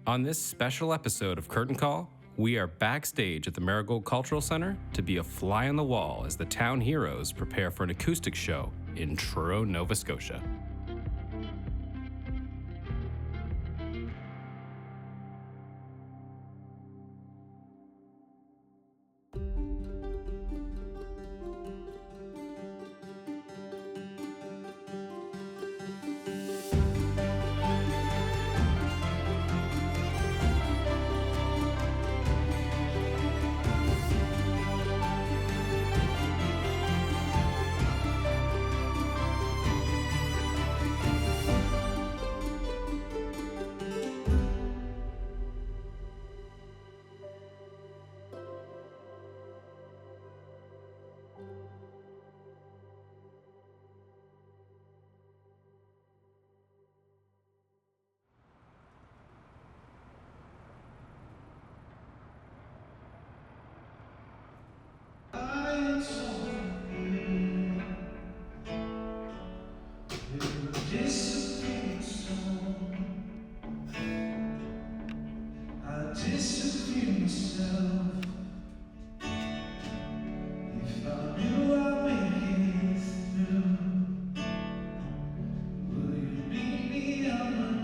On this special episode of Curtain Call, we are backstage at the Marigold Cultural Center to be a fly on the wall as the town heroes prepare for an acoustic show in Truro, Nova Scotia.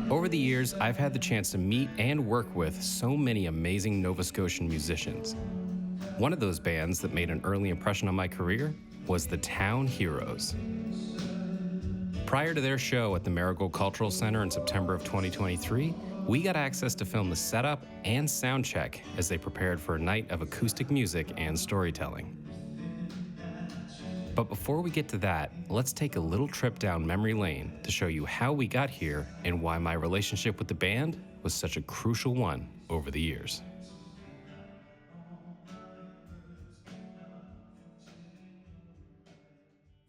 Over the years, I've had the chance to meet and work with so many amazing Nova Scotian musicians. One of those bands that made an early impression on my career was the Town Heroes. Prior to their show at the Marigold Cultural Center in September of 2023, we got access to film the setup and sound check as they prepared for a night of acoustic music and storytelling. But before we get to that, let's take a little trip down memory lane to show you how we got here and why my relationship with the band was such a crucial one over the years.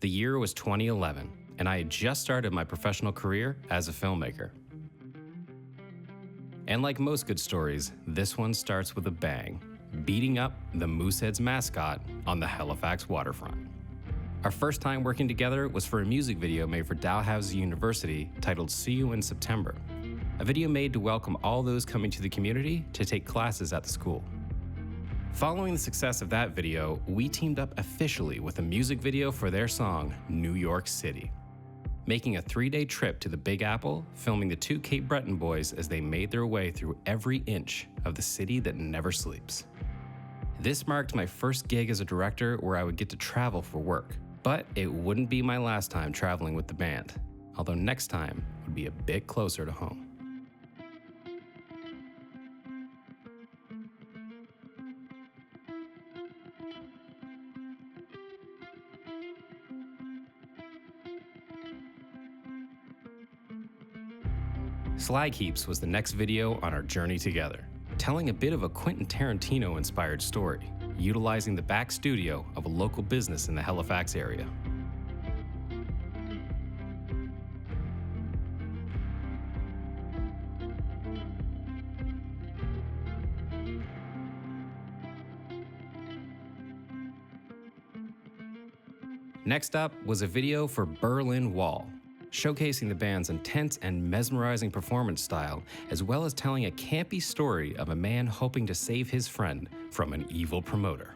The year was 2011, and I had just started my professional career as a filmmaker. And like most good stories, this one starts with a bang, beating up the Mooseheads mascot on the Halifax waterfront. Our first time working together was for a music video made for Dalhousie University titled See You in September, a video made to welcome all those coming to the community to take classes at the school. Following the success of that video, we teamed up officially with a music video for their song, New York City, making a 3-day trip to the Big Apple, filming the two Cape Breton boys as they made their way through every inch of the city that never sleeps. This marked my first gig as a director where I would get to travel for work, but it wouldn't be my last time traveling with the band, although next time would be a bit closer to home. Slag Heaps was the next video on our journey together, telling a bit of a Quentin Tarantino-inspired story, utilizing the back studio of a local business in the Halifax area. Next up was a video for Berlin Wall, showcasing the band's intense and mesmerizing performance style, as well as telling a campy story of a man hoping to save his friend from an evil promoter.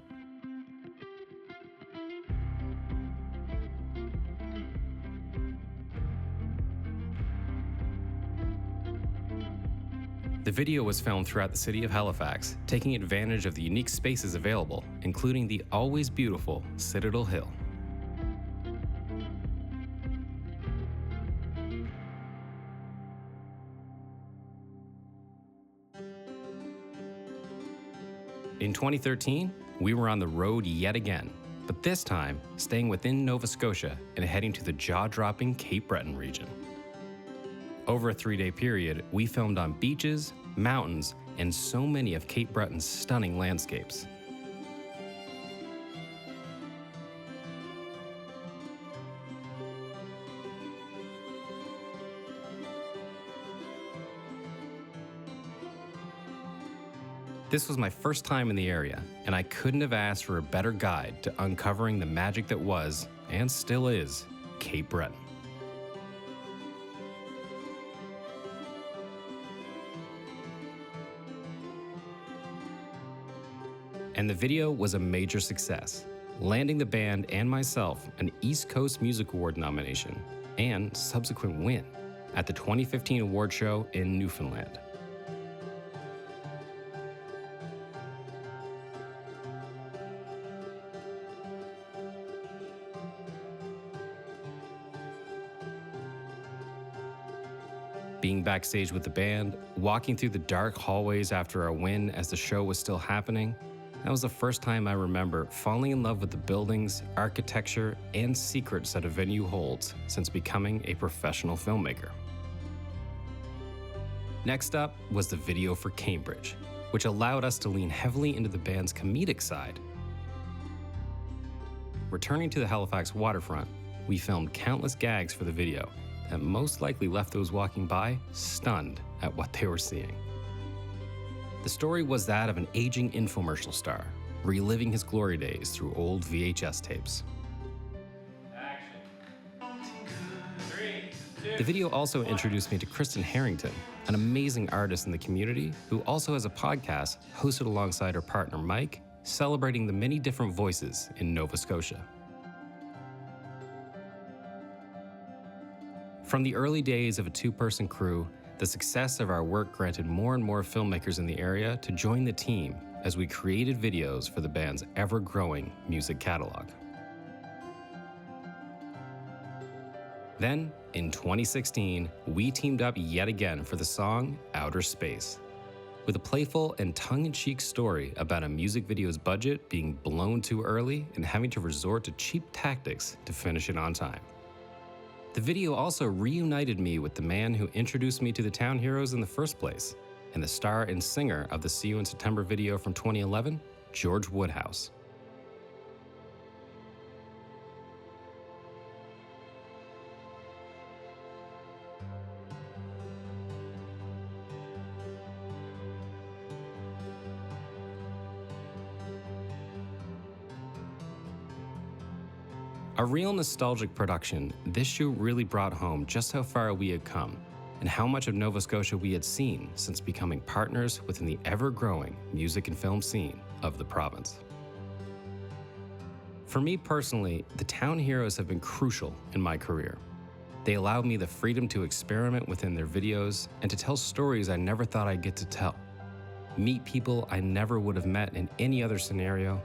The video was filmed throughout the city of Halifax, taking advantage of the unique spaces available, including the always beautiful Citadel Hill. In 2013, we were on the road yet again, but this time staying within Nova Scotia and heading to the jaw-dropping Cape Breton region. Over a 3-day period, we filmed on beaches, mountains, and so many of Cape Breton's stunning landscapes. This was my first time in the area, and I couldn't have asked for a better guide to uncovering the magic that was, and still is, Cape Breton. And the video was a major success, landing the band and myself an East Coast Music Award nomination and subsequent win at the 2015 award show in Newfoundland. Being backstage with the band, walking through the dark hallways after our win as the show was still happening, that was the first time I remember falling in love with the buildings, architecture, and secrets that a venue holds since becoming a professional filmmaker. Next up was the video for Cambridge, which allowed us to lean heavily into the band's comedic side. Returning to the Halifax waterfront, we filmed countless gags for the video that most likely left those walking by stunned at what they were seeing. The story was that of an aging infomercial star, reliving his glory days through old VHS tapes. The video also introduced me to Kristen Harrington, an amazing artist in the community who also has a podcast hosted alongside her partner Mike, celebrating the many different voices in Nova Scotia. From the early days of a two-person crew, the success of our work granted more and more filmmakers in the area to join the team as we created videos for the band's ever-growing music catalog. Then, in 2016, we teamed up yet again for the song Outer Space, with a playful and tongue-in-cheek story about a music video's budget being blown too early and having to resort to cheap tactics to finish it on time. The video also reunited me with the man who introduced me to the Town Heroes in the first place, and the star and singer of the See You in September video from 2011, George Woodhouse. A real nostalgic production, this shoot really brought home just how far we had come and how much of Nova Scotia we had seen since becoming partners within the ever-growing music and film scene of the province. For me personally, the Town Heroes have been crucial in my career. They allowed me the freedom to experiment within their videos and to tell stories I never thought I'd get to tell, meet people I never would have met in any other scenario,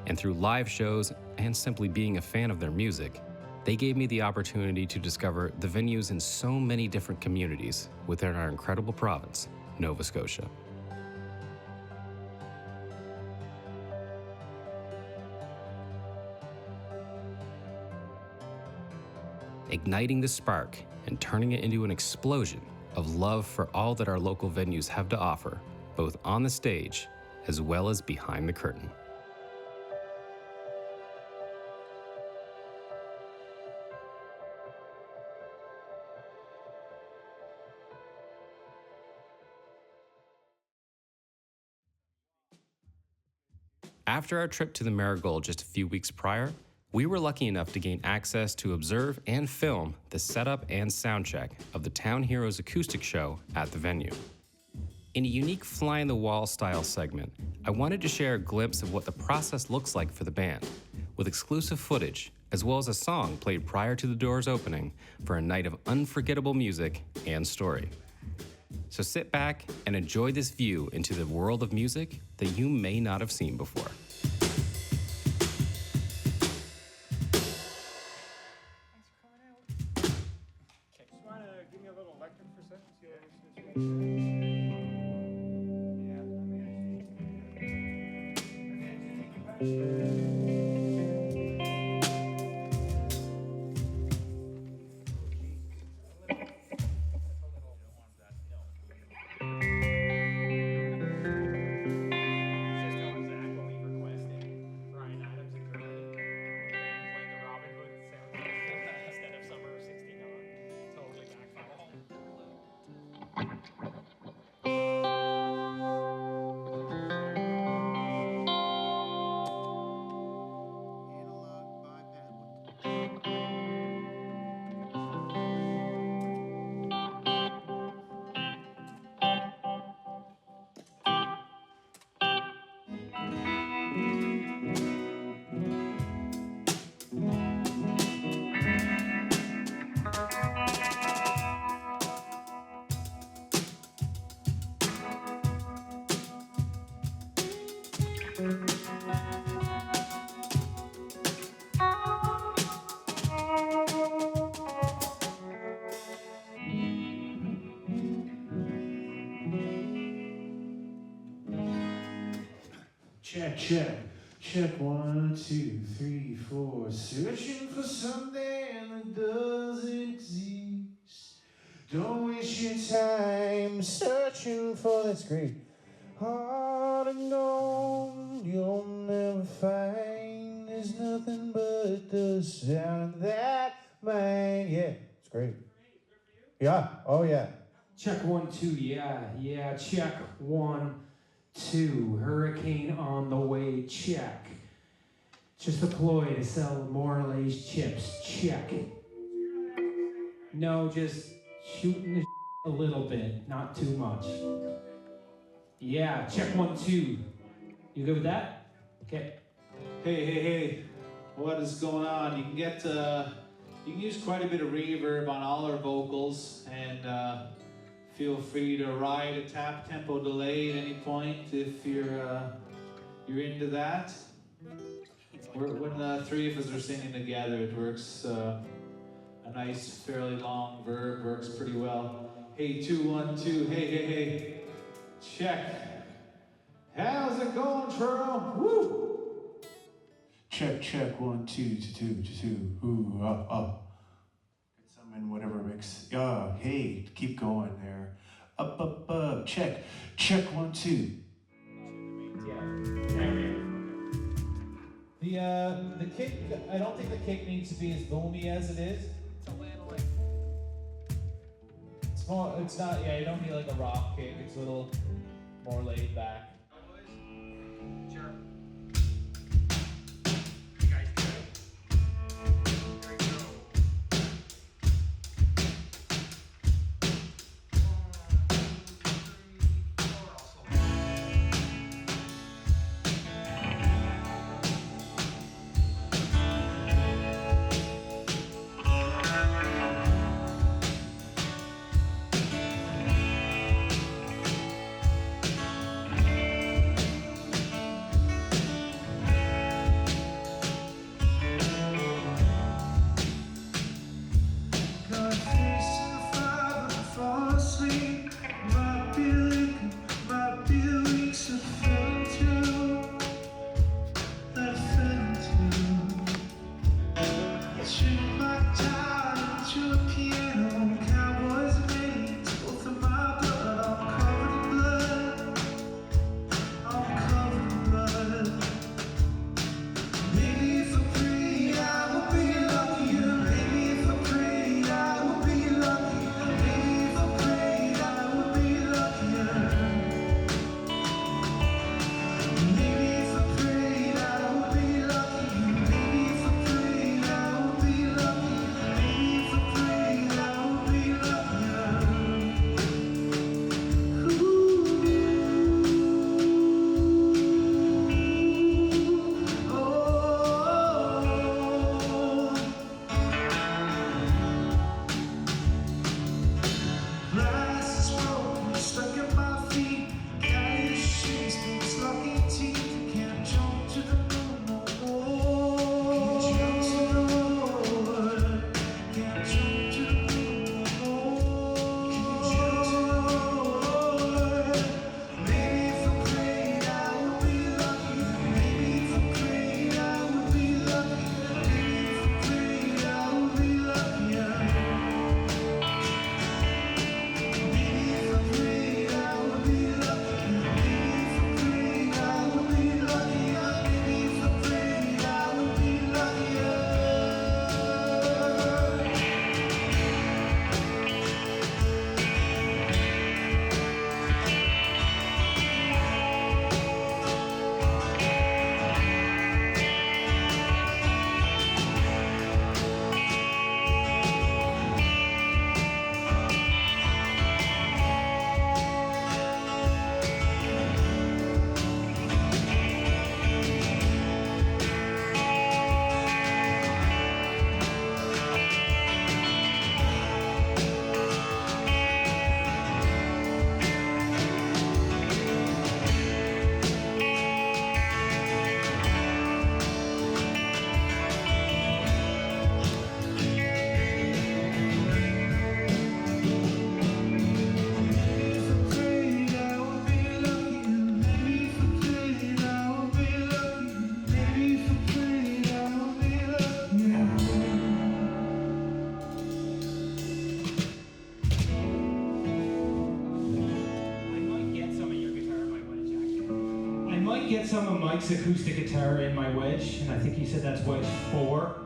and through live shows and simply being a fan of their music, they gave me the opportunity to discover the venues in so many different communities within our incredible province, Nova Scotia. Igniting the spark and turning it into an explosion of love for all that our local venues have to offer, both on the stage as well as behind the curtain. After our trip to the Marigold just a few weeks prior, we were lucky enough to gain access to observe and film the setup and sound check of the Town Heroes acoustic show at the venue. In a unique fly-in-the-wall style segment, I wanted to share a glimpse of what the process looks like for the band, with exclusive footage, as well as a song played prior to the doors opening for a night of unforgettable music and story. So sit back and enjoy this view into the world of music that you may not have seen before. Check, check, check 1, 2, 3, 4. Searching for something that doesn't exist. Don't waste your time searching for this great heart of gold you'll never find. There's nothing but the sound of that mind. Yeah, it's great. Yeah, oh yeah. Check 1, 2, yeah, check 1, 2. Hurricane on the way, check. Just a ploy to sell more Lay's chips, check. No, just shooting the a little bit, not too much. Yeah, check 1, 2. You good with that? Okay. Hey, what is going on? You can get, you can use quite a bit of reverb on all our vocals, and feel free to ride a tap tempo delay at any point if you're into that. When the three of us are singing together, it works. A nice, fairly long verb works pretty well. Hey, 2, 1, 2. Hey. Check. How's it going, Truro? Woo! Check, 1, 2, 2. Ooh, up. Get some in whatever mix. Hey, keep going there. Up. Check, 1, 2. The kick, I don't think the kick needs to be as boomy as it is. It's a little like... It's not, yeah, you don't need like a rock kick. It's a little more laid back. Sure. You guys good? Here we go. 1, 2, 3, 4, also. might get some of Mike's acoustic guitar in my wedge, and I think he said that's wedge 4.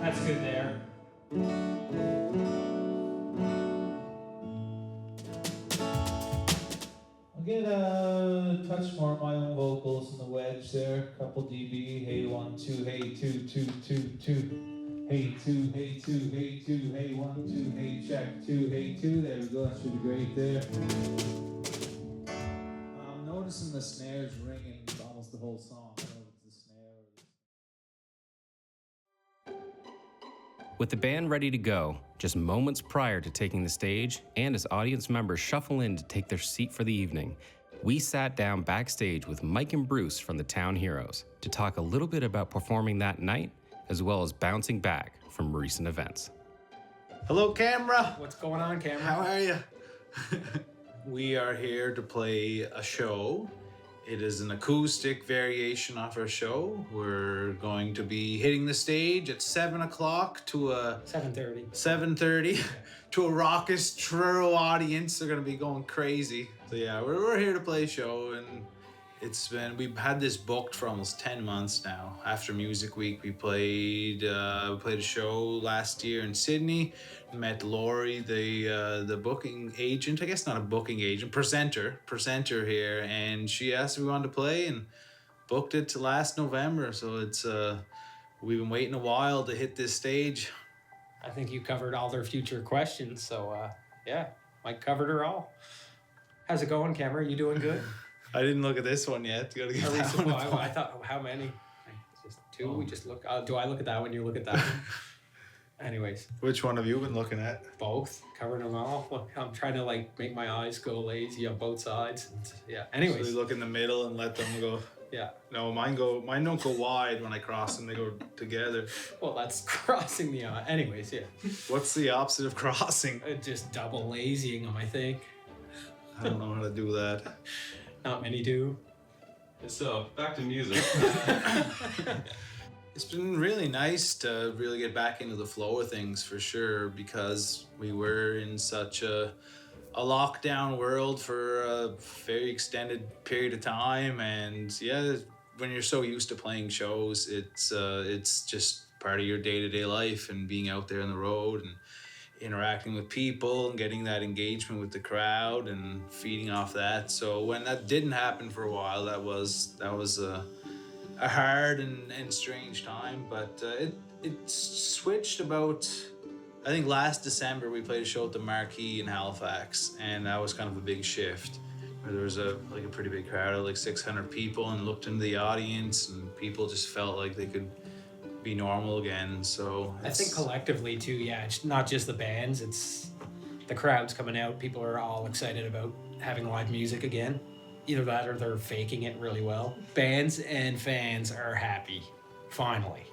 That's good there. I'll get a touch more of my own vocals in the wedge there. Couple dB. Hey 1 2. Hey 2 2 2 2. Hey 2 hey 2 hey 2 hey 1 2 hey check 2 hey 2. There we go. That should be great there. I'm noticing the snares ringing almost the whole song. I don't know if it's the snare or With the band ready to go, just moments prior to taking the stage, and as audience members shuffle in to take their seat for the evening, we sat down backstage with Mike and Bruce from the Town Heroes to talk a little bit about performing that night, as well as bouncing back from recent events. Hello, camera. What's going on, Cameron? How are you? We are here to play a show. It is an acoustic variation of our show. We're going to be hitting the stage at 7 o'clock to a 7:30 to a raucous Truro audience. They're gonna be going crazy. So yeah, we're here to play a show, and we've had this booked for almost 10 months now. After Music Week, we played a show last year in Sydney. Met Lori, the booking agent, I guess not a booking agent, presenter here, and she asked if we wanted to play and booked it to last November. So it's we've been waiting a while to hit this stage. I think you covered all their future questions, so yeah, Mike covered her all. How's it going, Cameron? You doing good? I didn't look at this one yet. Gotta get that one. I thought, how many? Just two. We just look. Do I look at that one? You look at that one. Anyways. Which one have you been looking at? Both. Covering them all. Look, I'm trying to make my eyes go lazy on both sides. And, yeah. Anyways. So you look in the middle and let them go. Yeah. No, mine don't go wide when I cross them. They go together. Well, that's crossing the eye. Anyways, yeah. What's the opposite of crossing? Just double lazying them, I think. I don't know how to do that. Not many do. So, back to music. It's been really nice to really get back into the flow of things for sure, because we were in such a lockdown world for a very extended period of time, and yeah, when you're so used to playing shows, it's just part of your day-to-day life, and being out there on the road and interacting with people and getting that engagement with the crowd and feeding off that. So when that didn't happen for a while, that was a hard and strange time, but it switched about, I think last December we played a show at the Marquee in Halifax, and that was kind of a big shift, where there was a pretty big crowd of like 600 people, and looked into the audience, and people just felt like they could be normal again. So I think collectively too, yeah, it's not just the bands, it's the crowds coming out. People are all excited about having live music again. Either that or they're faking it really well. Bands and fans are happy, finally.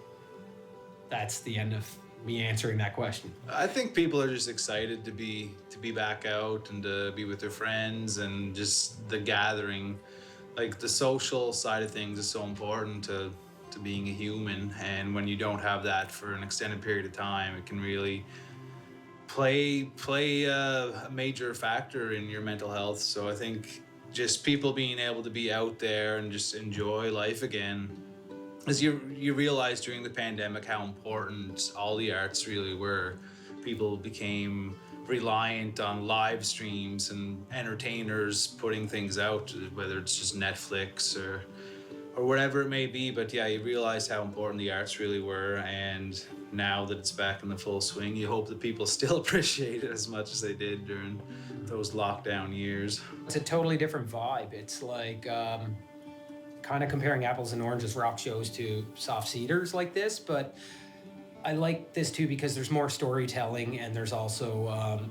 That's the end of me answering that question. I think people are just excited to be back out and to be with their friends, and just the gathering. Like the social side of things is so important to being a human, and when you don't have that for an extended period of time, it can really play a major factor in your mental health. So I think just people being able to be out there and just enjoy life again, as you realize during the pandemic how important all the arts really were. People became reliant on live streams and entertainers putting things out, whether it's just Netflix or whatever it may be. But yeah, you realize how important the arts really were, and now that it's back in the full swing, you hope that people still appreciate it as much as they did during those lockdown years. It's a totally different vibe. It's like kind of comparing apples and oranges, rock shows to soft cedars like this, but I like this too because there's more storytelling, and there's also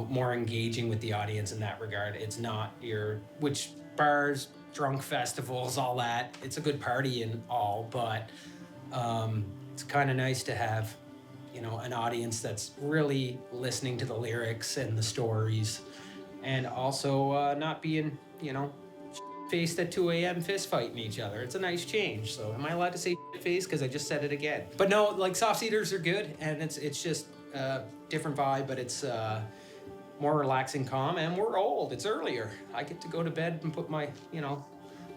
more engaging with the audience in that regard. It's not which bars, drunk festivals, all that. It's a good party and all, but it's kind of nice to have, an audience that's really listening to the lyrics and the stories, and also not being, shit-faced at 2 a.m. fist fighting each other. It's a nice change. So am I allowed to say shit-faced? Because I just said it again. But no, like soft seaters are good, and it's just different vibe, but it's more relaxing, calm, and we're old. It's earlier. I get to go to bed and put my,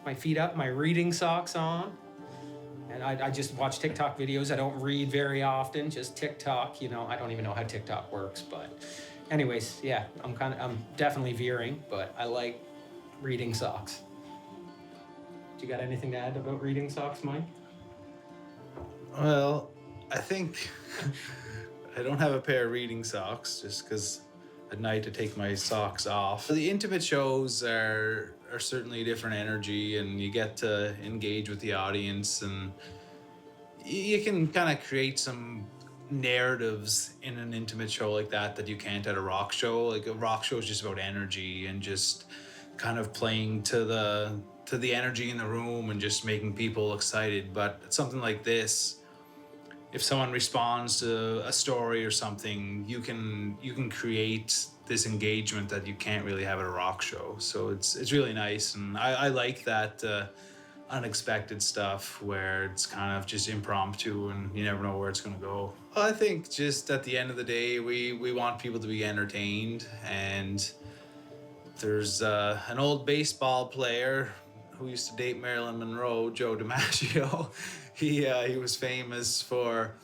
my feet up, my reading socks on. And I just watch TikTok videos. I don't read very often, just TikTok. I don't even know how TikTok works, but anyways, yeah, I'm definitely veering, but I like reading socks. Do you got anything to add about reading socks, Mike? Well, I think I don't have a pair of reading socks just because at night I take my socks off. The intimate shows are certainly a different energy, and you get to engage with the audience, and you can kind of create some narratives in an intimate show like that you can't at a rock show. Like a rock show is just about energy and just kind of playing to the energy in the room and just making people excited. But something like this, if someone responds to a story or something, you can create this engagement that you can't really have at a rock show. So it's really nice, and I like that unexpected stuff where it's kind of just impromptu and you never know where it's going to go. I think just at the end of the day, we want people to be entertained, and there's an old baseball player who used to date Marilyn Monroe, Joe DiMaggio. He was famous for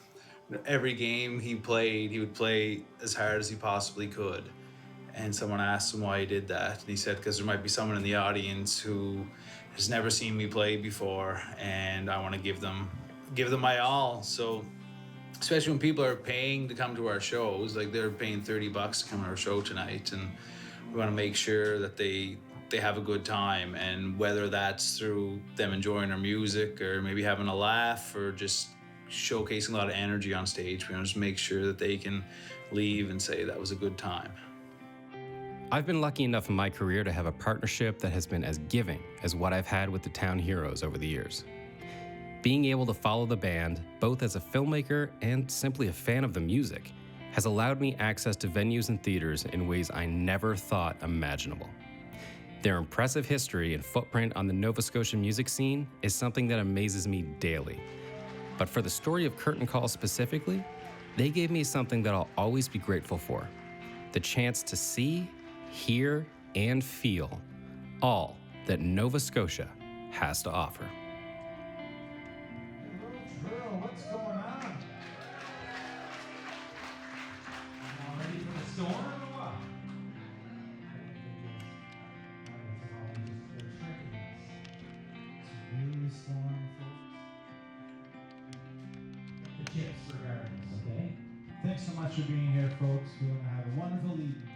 every game he played, he would play as hard as he possibly could. And someone asked him why he did that, and he said, because there might be someone in the audience who has never seen me play before, and I want to give them my all. So especially when people are paying to come to our shows, like they're paying $30 to come to our show tonight, and we want to make sure that they have a good time, and whether that's through them enjoying our music or maybe having a laugh or just showcasing a lot of energy on stage, we want to just make sure that they can leave and say that was a good time. I've been lucky enough in my career to have a partnership that has been as giving as what I've had with the Town Heroes over the years. Being able to follow the band, both as a filmmaker and simply a fan of the music, has allowed me access to venues and theaters in ways I never thought imaginable. Their impressive history and footprint on the Nova Scotia music scene is something that amazes me daily. But for the story of Curtain Call specifically, they gave me something that I'll always be grateful for: the chance to see, hear, and feel all that Nova Scotia has to offer. Truro, what's going on? All ready for the storm or what? They're tricking us. It's really storm, folks. The chips regardless, okay? Thanks so much for being here, folks. We're going to have a wonderful evening.